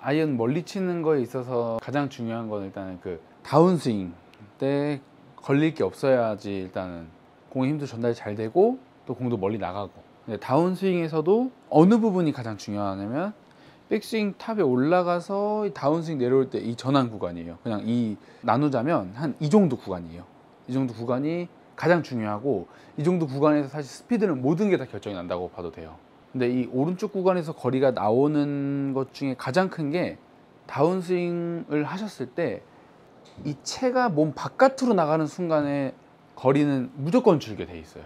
아이언 멀리 치는 거에 있어서 가장 중요한 건 일단은 그 다운스윙 때 걸릴 게 없어야지 일단은 공의 힘도 전달이 잘 되고 또 공도 멀리 나가고. 근데 다운스윙에서도 어느 부분이 가장 중요하냐면 백스윙 탑에 올라가서 이 다운스윙 내려올 때 이 전환 구간이에요. 그냥 이 나누자면 한 이 정도 구간이에요. 이 정도 구간이 가장 중요하고, 이 정도 구간에서 사실 스피드는 모든 게 다 결정이 난다고 봐도 돼요. 근데 이 오른쪽 구간에서 거리가 나오는 것 중에 가장 큰 게 다운스윙을 하셨을 때 이 채가 몸 바깥으로 나가는 순간에 거리는 무조건 줄게 돼 있어요.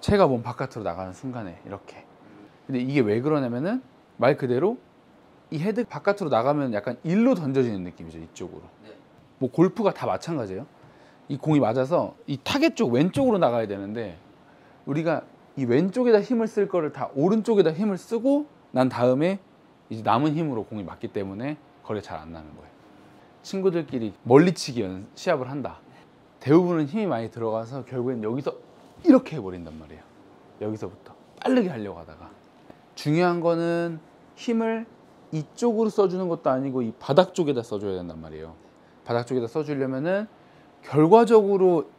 채가 몸 바깥으로 나가는 순간에 이렇게. 근데 이게 왜 그러냐면은 말 그대로 이 헤드 바깥으로 나가면 약간 일로 던져지는 느낌이죠, 이쪽으로. 뭐 골프가 다 마찬가지예요. 이 공이 맞아서 이 타겟 쪽 왼쪽으로 나가야 되는데 우리가 이 왼쪽에다 힘을 쓸 거를 다 오른쪽에다 힘을 쓰고 난 다음에 이제 남은 힘으로 공이 맞기 때문에 거리가 잘 안 나는 거예요. 친구들끼리 멀리치기 시합을 한다. 대부분은 힘이 많이 들어가서 결국엔 여기서 이렇게 해버린단 말이에요. 여기서부터 빠르게 하려고 하다가. 중요한 거는 힘을 이쪽으로 써주는 것도 아니고 이 바닥 쪽에다 써줘야 된단 말이에요. 바닥 쪽에다 써주려면은 결과적으로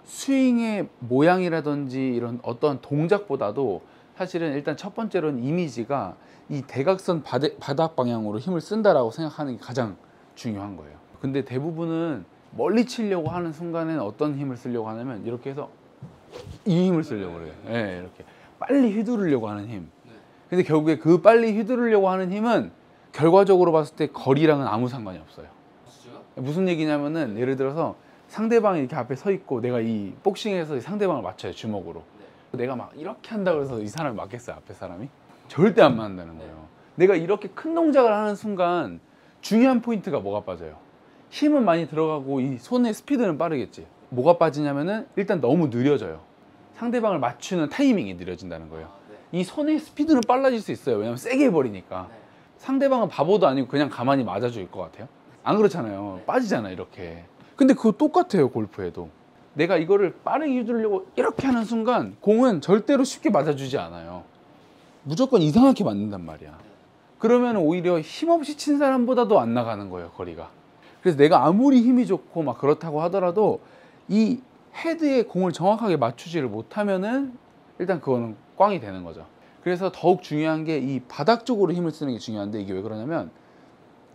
스윙의 모양이라든지 이런 어떠한 동작보다도 사실은 일단 첫 번째로는 이미지가 이 대각선 바닥 방향으로 힘을 쓴다라고 생각하는 게 가장 중요한 거예요. 근데 대부분은 멀리 치려고 하는 순간에는 어떤 힘을 쓰려고 하냐면 이렇게 해서 이 힘을 쓰려고 그래요. 네, 이렇게 빨리 휘두르려고 하는 힘. 근데 결국에 그 빨리 휘두르려고 하는 힘은 결과적으로 봤을 때 거리랑은 아무 상관이 없어요. 무슨 얘기냐면은 예를 들어서 상대방이 이렇게 앞에 서 있고 내가 이 복싱에서 상대방을 맞춰요, 주먹으로. 내가 막 이렇게 한다고 해서 이 사람이 맞겠어요, 앞에 사람이? 절대 안 맞는다는 거예요. 내가 이렇게 큰 동작을 하는 순간 중요한 포인트가 뭐가 빠져요? 힘은 많이 들어가고 이 손의 스피드는 빠르겠지. 뭐가 빠지냐면은 일단 너무 느려져요. 상대방을 맞추는 타이밍이 느려진다는 거예요. 이 손의 스피드는 빨라질 수 있어요. 왜냐면 세게 해버리니까. 상대방은 바보도 아니고 그냥 가만히 맞아줄 것 같아요? 안 그렇잖아요. 빠지잖아, 이렇게. 근데 그거 똑같아요, 골프에도. 내가 이거를 빠르게 휘두르려고 이렇게 하는 순간 공은 절대로 쉽게 맞아주지 않아요. 무조건 이상하게 맞는단 말이야. 그러면 오히려 힘없이 친 사람보다도 안 나가는 거예요, 거리가. 그래서 내가 아무리 힘이 좋고 막 그렇다고 하더라도 이 헤드에 공을 정확하게 맞추지를 못하면은 일단 그거는 꽝이 되는 거죠. 그래서 더욱 중요한 게 이 바닥 쪽으로 힘을 쓰는 게 중요한데, 이게 왜 그러냐면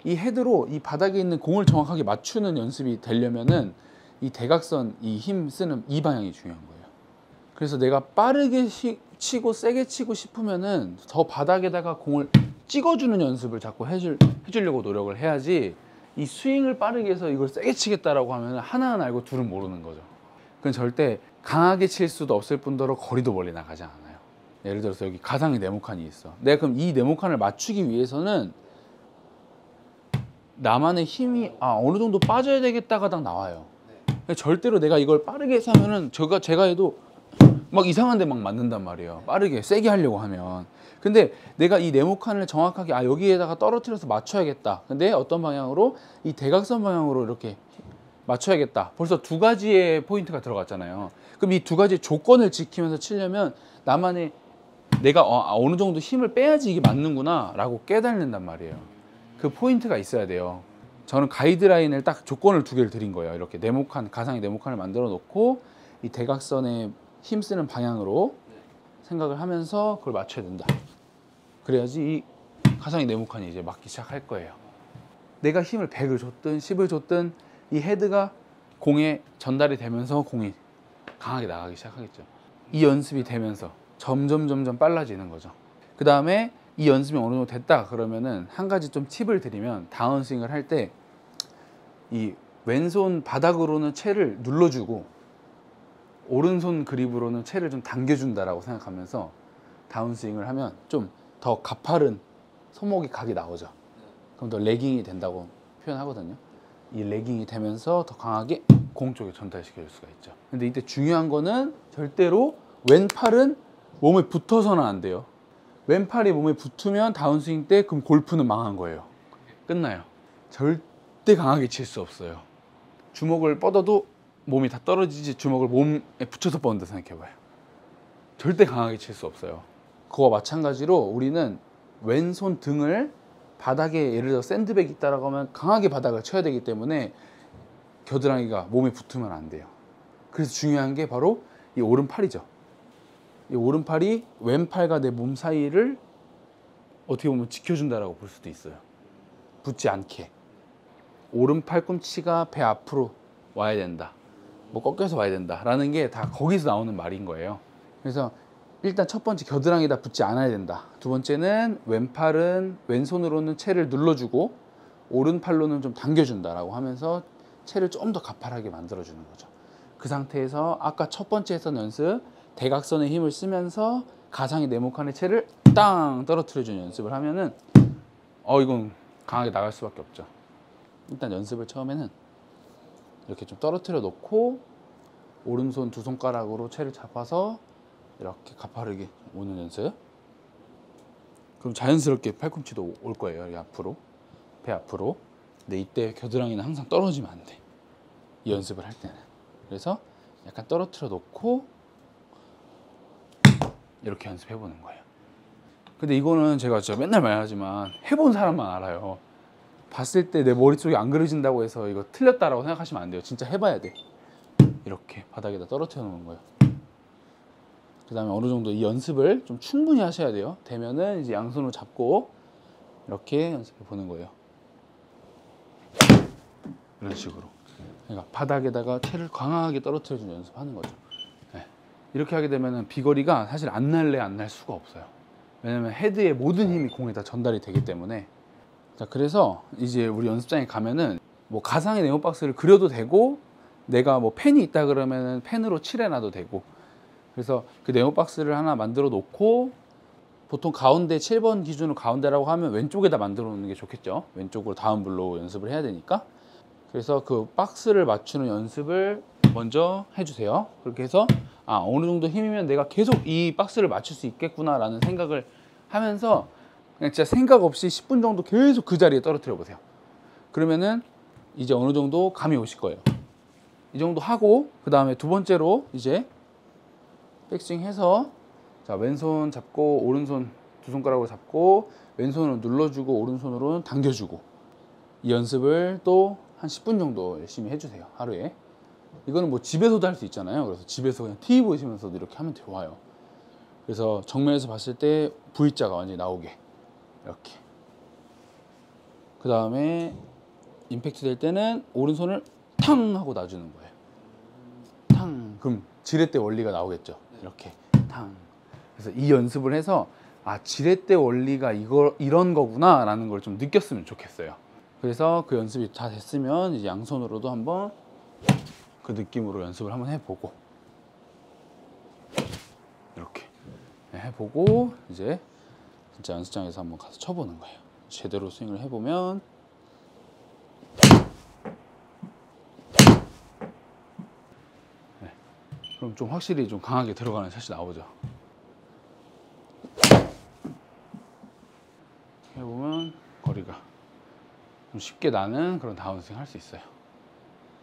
이 헤드로 이 바닥에 있는 공을 정확하게 맞추는 연습이 되려면은 이 대각선 이 힘 쓰는 이 방향이 중요한 거예요. 그래서 내가 빠르게 치고 세게 치고 싶으면은 더 바닥에다가 공을 찍어주는 연습을 자꾸 해주려고 노력을 해야지, 이 스윙을 빠르게 해서 이걸 세게 치겠다라고 하면 하나는 알고 둘은 모르는 거죠. 그건 절대 강하게 칠 수도 없을 뿐더러 거리도 멀리 나가지 않아요. 예를 들어서 여기 가상의 네모칸이 있어. 내가 그럼 이 네모칸을 맞추기 위해서는 나만의 힘이 어느 정도 빠져야 되겠다가 딱 나와요. 절대로 내가 이걸 빠르게 해서 하면은 제가 해도 막 이상한 데 막 맞는단 말이에요. 빠르게 세게 하려고 하면. 근데 내가 이 네모칸을 정확하게 여기에다가 떨어뜨려서 맞춰야겠다. 근데 어떤 방향으로? 이 대각선 방향으로 이렇게 맞춰야겠다. 벌써 두 가지의 포인트가 들어갔잖아요. 그럼 이 두 가지의 조건을 지키면서 치려면 나만의 내가 어느 정도 힘을 빼야지 이게 맞는구나 라고 깨닫는단 말이에요. 그 포인트가 있어야 돼요. 저는 가이드라인을 딱 조건을 두 개를 드린 거예요. 이렇게 네모칸, 가상의 네모칸을 만들어 놓고 이 대각선에 힘쓰는 방향으로 생각을 하면서 그걸 맞춰야 된다. 그래야지 이 가상의 네모칸이 이제 맞기 시작할 거예요. 내가 힘을 100을 줬든 10을 줬든 이 헤드가 공에 전달이 되면서 공이 강하게 나가기 시작하겠죠. 이 연습이 되면서 점점 빨라지는 거죠. 그 다음에 이 연습이 어느 정도 됐다 그러면은 한 가지 좀 팁을 드리면, 다운스윙을 할 때 이 왼손 바닥으로는 채를 눌러주고 오른손 그립으로는 채를 좀 당겨준다라고 생각하면서 다운스윙을 하면 좀 더 가파른 손목이 각이 나오죠. 그럼 더 레깅이 된다고 표현하거든요. 이 레깅이 되면서 더 강하게 공 쪽에 전달시켜 줄 수가 있죠. 근데 이때 중요한 거는 절대로 왼팔은 몸에 붙어서는 안 돼요. 왼팔이 몸에 붙으면 다운스윙 때 그럼 골프는 망한 거예요. 끝나요. 절대 강하게 칠 수 없어요. 주먹을 뻗어도 몸이 다 떨어지지 주먹을 몸에 붙여서 뻗는다 생각해봐요. 절대 강하게 칠 수 없어요. 그거와 마찬가지로 우리는 왼손 등을 바닥에 예를 들어 샌드백이 있다라고 하면 강하게 바닥을 쳐야 되기 때문에 겨드랑이가 몸에 붙으면 안 돼요. 그래서 중요한 게 바로 이 오른팔이죠. 이 오른팔이 왼팔과 내 몸 사이를 어떻게 보면 지켜준다라고 볼 수도 있어요. 붙지 않게. 오른 팔꿈치가 배 앞으로 와야 된다. 뭐 꺾여서 와야 된다. 라는 게 다 거기서 나오는 말인 거예요. 그래서 일단 첫 번째 겨드랑이다 붙지 않아야 된다. 두 번째는 왼손으로는 채를 눌러주고 오른팔로는 좀 당겨준다라고 하면서 채를 좀 더 가팔하게 만들어주는 거죠. 그 상태에서 아까 첫 번째 했던 연습 대각선의 힘을 쓰면서 가상의 네모칸의 채를 땅 떨어뜨려주는 연습을 하면은 이건 강하게 나갈 수밖에 없죠. 일단 연습을 처음에는 이렇게 좀 떨어뜨려 놓고 오른손 두 손가락으로 채를 잡아서 이렇게 가파르게 오는 연습. 그럼 자연스럽게 팔꿈치도 올 거예요. 이 앞으로, 배 앞으로. 근데 이때 겨드랑이는 항상 떨어지면 안 돼. 이 연습을 할 때는. 그래서 약간 떨어뜨려 놓고 이렇게 연습해 보는 거예요. 근데 이거는 제가 진짜 맨날 말하지만 해본 사람만 알아요. 봤을 때 내 머릿속에 안 그려진다고 해서 이거 틀렸다라고 생각하시면 안 돼요. 진짜 해봐야 돼. 이렇게 바닥에다 떨어뜨려 놓는 거예요. 그 다음에 어느 정도 이 연습을 좀 충분히 하셔야 돼요. 되면은 이제 양손으로 잡고 이렇게 연습해 보는 거예요. 이런 식으로. 그러니까 바닥에다가 채를 강하게 떨어뜨려 주는 연습하는 거죠. 네. 이렇게 하게 되면은 비거리가 사실 안 날 수가 없어요. 왜냐면 헤드의 모든 힘이 공에 다 전달이 되기 때문에. 자, 그래서 이제 우리 연습장에 가면은 뭐 가상의 네모박스를 그려도 되고 내가 뭐 펜이 있다 그러면은 펜으로 칠해놔도 되고, 그래서 그 네모박스를 하나 만들어 놓고 보통 가운데 7번 기준으로 가운데라고 하면 왼쪽에다 만들어 놓는 게 좋겠죠. 왼쪽으로 다운블로우 연습을 해야 되니까. 그래서 그 박스를 맞추는 연습을 먼저 해주세요. 그렇게 해서 어느 정도 힘이면 내가 계속 이 박스를 맞출 수 있겠구나 라는 생각을 하면서 그냥 진짜 생각 없이 10분 정도 계속 그 자리에 떨어뜨려 보세요. 그러면은 이제 어느 정도 감이 오실 거예요. 이 정도 하고 그 다음에 두 번째로 이제 백스윙 해서 자, 왼손 잡고 오른손 두 손가락으로 잡고 왼손으로 눌러주고 오른손으로는 당겨주고, 이 연습을 또 한 10분 정도 열심히 해주세요. 하루에. 이거는 뭐 집에서도 할 수 있잖아요. 그래서 집에서 그냥 TV 보시면서도 이렇게 하면 좋아요. 그래서 정면에서 봤을 때 V자가 완전히 나오게 이렇게. 그 다음에 임팩트 될 때는 오른손을 탕 하고 놔주는 거예요. 탕. 그럼 지렛대 원리가 나오겠죠. 이렇게 탕. 그래서 이 연습을 해서 지렛대 원리가 이런 거구나 라는 걸 좀 느꼈으면 좋겠어요. 그래서 그 연습이 다 됐으면 이제 양손으로도 한번 그 느낌으로 연습을 한번 해보고 이렇게 해보고 이제 진짜 연습장에서 한번 가서 쳐보는 거예요. 제대로 스윙을 해보면 그럼 좀 확실히 좀 강하게 들어가는 샷이 나오죠. 해보면 거리가 좀 쉽게 나는 그런 다운스윙 할 수 있어요.